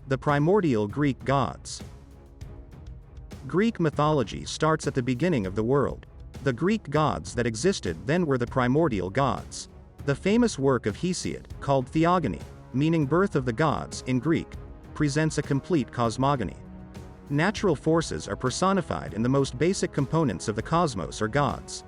The primordial Greek gods. Greek mythology starts at the beginning of the world. The Greek gods that existed then were the primordial gods. The famous work of Hesiod, called Theogony, meaning birth of the gods in Greek, presents a complete cosmogony. Natural forces are personified in the most basic components of the cosmos or gods.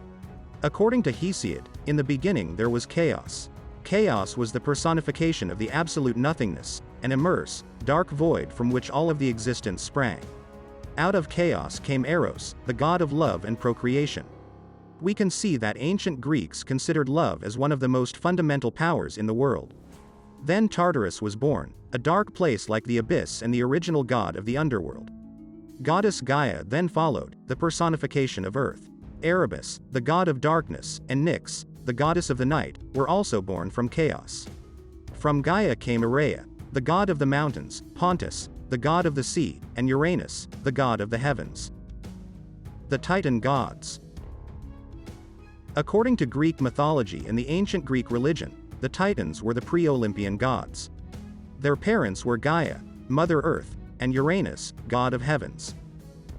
According to Hesiod, in the beginning there was chaos. Chaos was the personification of the absolute nothingness, an immense, dark void from which all of the existence sprang. Out of chaos came Eros, the god of love and procreation. We can see that ancient Greeks considered love as one of the most fundamental powers in the world. Then Tartarus was born, a dark place like the abyss and the original god of the underworld. Goddess Gaia then followed, the personification of earth. Erebus, the god of darkness, and Nyx, the goddess of the night, were also born from chaos. From Gaia came Aerea, the god of the mountains, Pontus, the god of the sea, and Uranus, the god of the heavens. The Titan gods. According to Greek mythology and the ancient Greek religion, the Titans were the pre-Olympian gods. Their parents were Gaia, Mother Earth, and Uranus, god of heavens.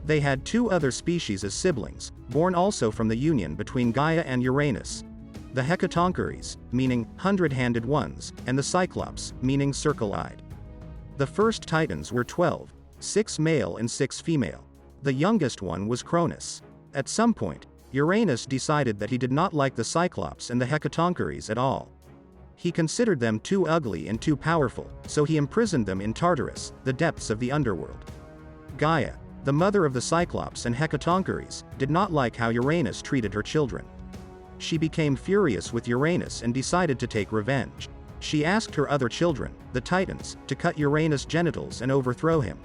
They had two other species as siblings, born also from the union between Gaia and Uranus: the Hecatoncheires, meaning hundred-handed ones, and the Cyclops, meaning circle-eyed. The first Titans were 12, 6 male and 6 female. The youngest one was Cronus. At some point, Uranus decided that he did not like the Cyclops and the Hecatoncheires at all. He considered them too ugly and too powerful, so he imprisoned them in Tartarus, the depths of the underworld. Gaia, the mother of the Cyclops and Hecatoncheires, did not like how Uranus treated her children. She became furious with Uranus and decided to take revenge. She asked her other children, the Titans, to cut Uranus' genitals and overthrow him.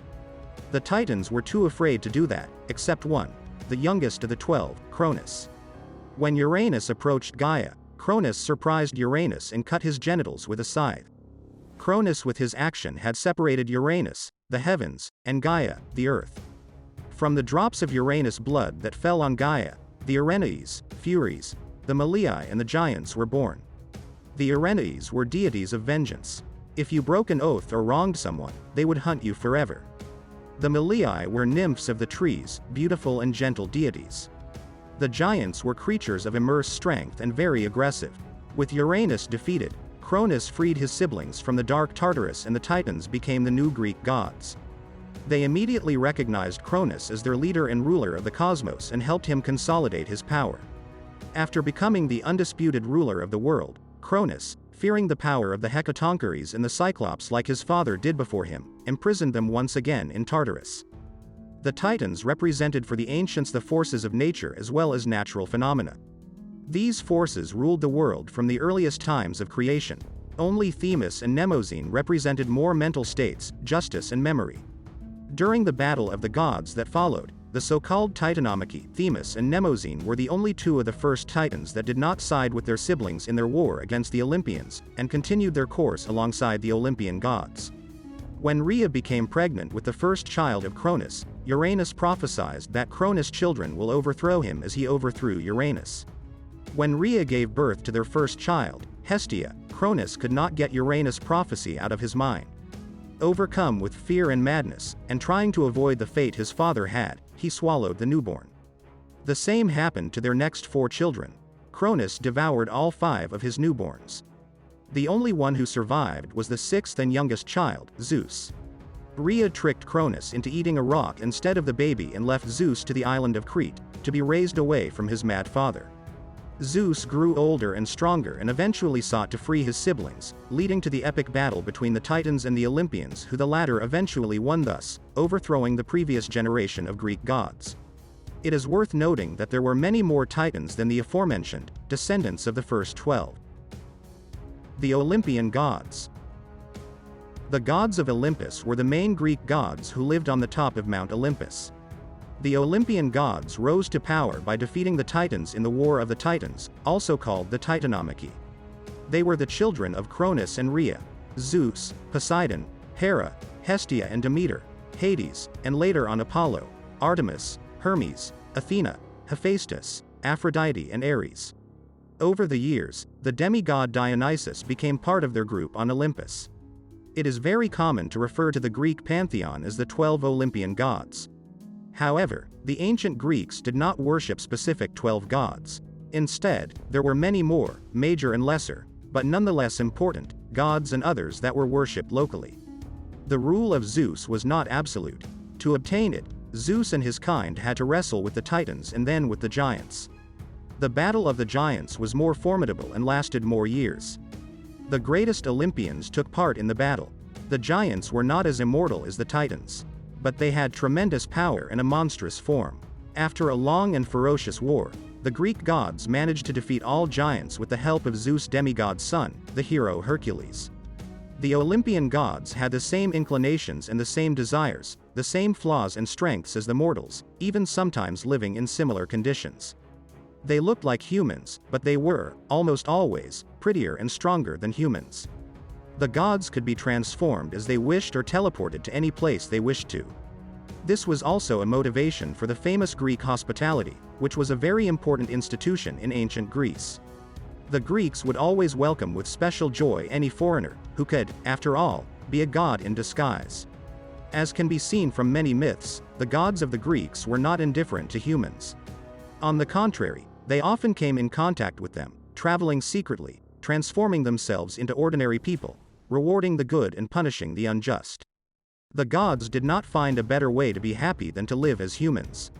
The Titans were too afraid to do that, except one, the youngest of the 12, Cronus. When Uranus approached Gaia, Cronus surprised Uranus and cut his genitals with a scythe. Cronus with his action had separated Uranus, the heavens, and Gaia, the earth. From the drops of Uranus' blood that fell on Gaia, the Erinyes, Furies, the Malii and the giants were born. The Erinyes were deities of vengeance. If you broke an oath or wronged someone, they would hunt you forever. The Malii were nymphs of the trees, beautiful and gentle deities. The giants were creatures of immense strength and very aggressive. With Uranus defeated, Cronus freed his siblings from the dark Tartarus and the Titans became the new Greek gods. They immediately recognized Cronus as their leader and ruler of the cosmos and helped him consolidate his power. After becoming the undisputed ruler of the world, Cronus, fearing the power of the Hecatoncheires and the Cyclops like his father did before him, imprisoned them once again in Tartarus. The Titans represented for the ancients the forces of nature as well as natural phenomena. These forces ruled the world from the earliest times of creation. Only Themis and Mnemosyne represented more mental states, justice and memory. During the battle of the gods that followed, the so-called Titanomachy, Themis and Mnemosyne were the only two of the first Titans that did not side with their siblings in their war against the Olympians, and continued their course alongside the Olympian gods. When Rhea became pregnant with the first child of Cronus, Uranus prophesied that Cronus' children will overthrow him as he overthrew Uranus. When Rhea gave birth to their first child, Hestia, Cronus could not get Uranus' prophecy out of his mind. Overcome with fear and madness, and trying to avoid the fate his father had, he swallowed the newborn. The same happened to their next 4 children. Cronus devoured all 5 of his newborns. The only one who survived was the 6th and youngest child, Zeus. Rhea tricked Cronus into eating a rock instead of the baby and left Zeus to the island of Crete, to be raised away from his mad father. Zeus grew older and stronger and eventually sought to free his siblings, leading to the epic battle between the Titans and the Olympians, who the latter eventually won, thus overthrowing the previous generation of Greek gods. It is worth noting that there were many more Titans than the aforementioned, descendants of the first 12. The Olympian gods. The gods of Olympus were the main Greek gods who lived on the top of Mount Olympus. The Olympian gods rose to power by defeating the Titans in the War of the Titans, also called the Titanomachy. They were the children of Cronus and Rhea, Zeus, Poseidon, Hera, Hestia and Demeter, Hades, and later on Apollo, Artemis, Hermes, Athena, Hephaestus, Aphrodite and Ares. Over the years, the demigod Dionysus became part of their group on Olympus. It is very common to refer to the Greek pantheon as the 12 Olympian gods. However, the ancient Greeks did not worship specific 12 gods. Instead, there were many more, major and lesser, but nonetheless important, gods and others that were worshipped locally. The rule of Zeus was not absolute. To obtain it, Zeus and his kind had to wrestle with the Titans and then with the giants. The battle of the giants was more formidable and lasted more years. The greatest Olympians took part in the battle. The giants were not as immortal as the Titans, but they had tremendous power and a monstrous form. After a long and ferocious war, the Greek gods managed to defeat all giants with the help of Zeus' demigod's son, the hero Hercules. The Olympian gods had the same inclinations and the same desires, the same flaws and strengths as the mortals, even sometimes living in similar conditions. They looked like humans, but they were, almost always, prettier and stronger than humans. The gods could be transformed as they wished or teleported to any place they wished to. This was also a motivation for the famous Greek hospitality, which was a very important institution in ancient Greece. The Greeks would always welcome with special joy any foreigner, who could, after all, be a god in disguise. As can be seen from many myths, the gods of the Greeks were not indifferent to humans. On the contrary, they often came in contact with them, traveling secretly, transforming themselves into ordinary people, rewarding the good and punishing the unjust. The gods did not find a better way to be happy than to live as humans.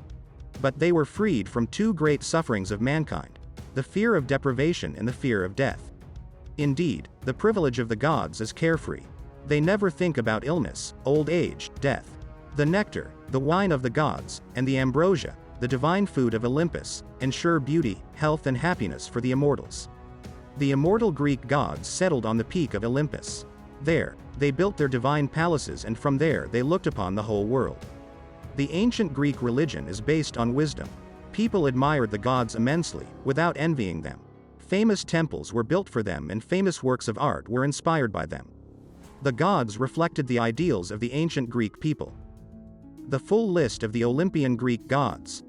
But they were freed from two great sufferings of mankind: the fear of deprivation and the fear of death. Indeed, the privilege of the gods is carefree. They never think about illness, old age, death. The nectar, the wine of the gods, and the ambrosia, the divine food of Olympus, ensure beauty, health and happiness for the immortals. The immortal Greek gods settled on the peak of Olympus. There, they built their divine palaces, and from there they looked upon the whole world. The ancient Greek religion is based on wisdom. People admired the gods immensely, without envying them. Famous temples were built for them and famous works of art were inspired by them. The gods reflected the ideals of the ancient Greek people. The full list of the Olympian Greek gods: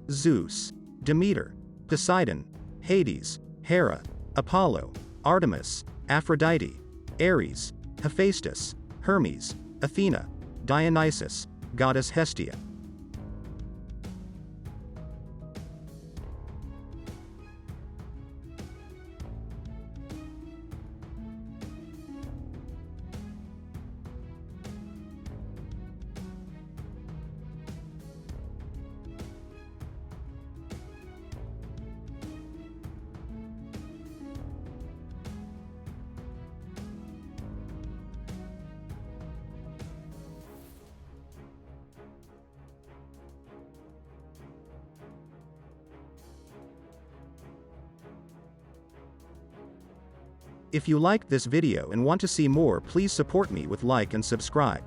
Zeus, Demeter, Poseidon, Hades, Hera, Apollo, Artemis, Aphrodite, Ares, Hephaestus, Hermes, Athena, Dionysus, goddess Hestia. If you liked this video and want to see more, please support me with like and subscribe.